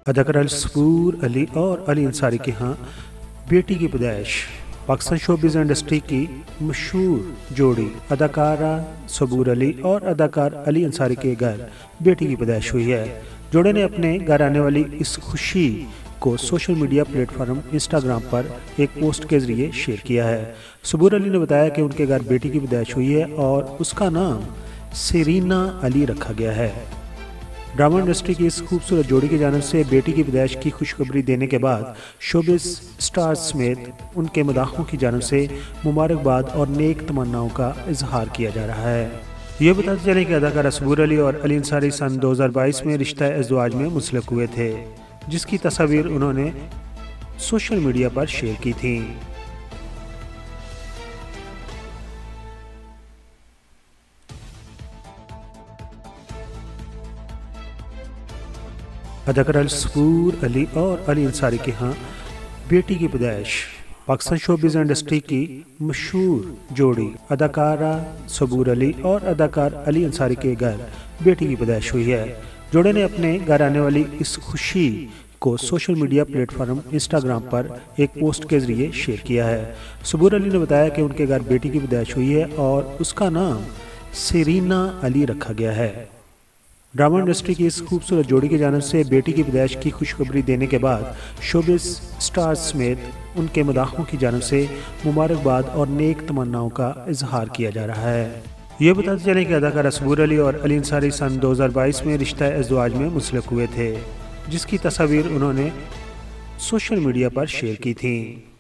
اداکارہ صبور علی اور علی انصاری کے ہاں بیٹی کی پیدائش۔ پاکستان شوبز انڈسٹری کی مشہور جوڑی اداکارہ صبور علی اور اداکار علی انصاری کے گھر بیٹی کی پیدائش ہوئی ہے۔ جوڑے نے اپنے گھر آنے والی اس خوشی کو social media platform Instagram پر ایک پوسٹ کے ذریعے شیئر کیا ہے۔ صبور علی نے بتایا کہ ان کے گھر بیٹی کی پیدائش ہوئی ہے اور اس کا نام سیرینا علی رکھا گیا ہے۔ ڈرامہ انڈسٹری کی اس خوبصورت جوڑی کی جانب سے بیٹی کی پیدائش کی خوشخبری دینے کے بعد شوبز سٹارز سمیت ان کے مداحوں کی جانب سے مبارکباد اور نیک تمناؤں کا اظہار کیا جا رہا ہے۔ یہ بتاتے چلیں کہ اداکارہ صبور علی اور علی انصاری سن 2022 میں رشتہ ازدواج میں منسلک ہوئے تھے، جس کی تصاویر انہوں نے سوشل میڈیا پر شیئر کی تھیں۔ اداکارہ صبور علی اور علی انصاری کے ہاں بیٹی کی پیدائش۔ پاکستان شوبز انڈسٹری کی مشہور جوڑی اداکارہ صبور علی اور اداکار علی انصاری کے گھر بیٹی کی پیدائش ہوئی ہے۔ جوڑے نے اپنے گھر آنے والی اس خوشی کو social media platform Instagram پر ایک پوسٹ کے ذریعے شیئر کیا ہے۔ صبور علی نے بتایا کہ ان کے گھر بیٹی کی پیدائش ہوئی ہے اور اس کا نام سیرینا علی رکھا گیا ہے۔ ڈرامہ انڈسٹری کی اس خوبصورت جوڑی کی جانب سے بیٹی کی پیدائش کی خوشخبری دینے کے بعد شوبز سٹارز سمیت ان کے مداحوں کی جانب سے مبارکباد اور نیک تمناؤں کا اظہار کیا جا رہا ہے۔ یہ بتاتے چلیں کہ اداکارہ صبور علی اور علی انصاری سن 2022 میں رشتہ ازدواج میں منسلک ہوئے تھے، جس کی تصاویر انہوں نے سوشل میڈیا پر شیئر کی تھیں۔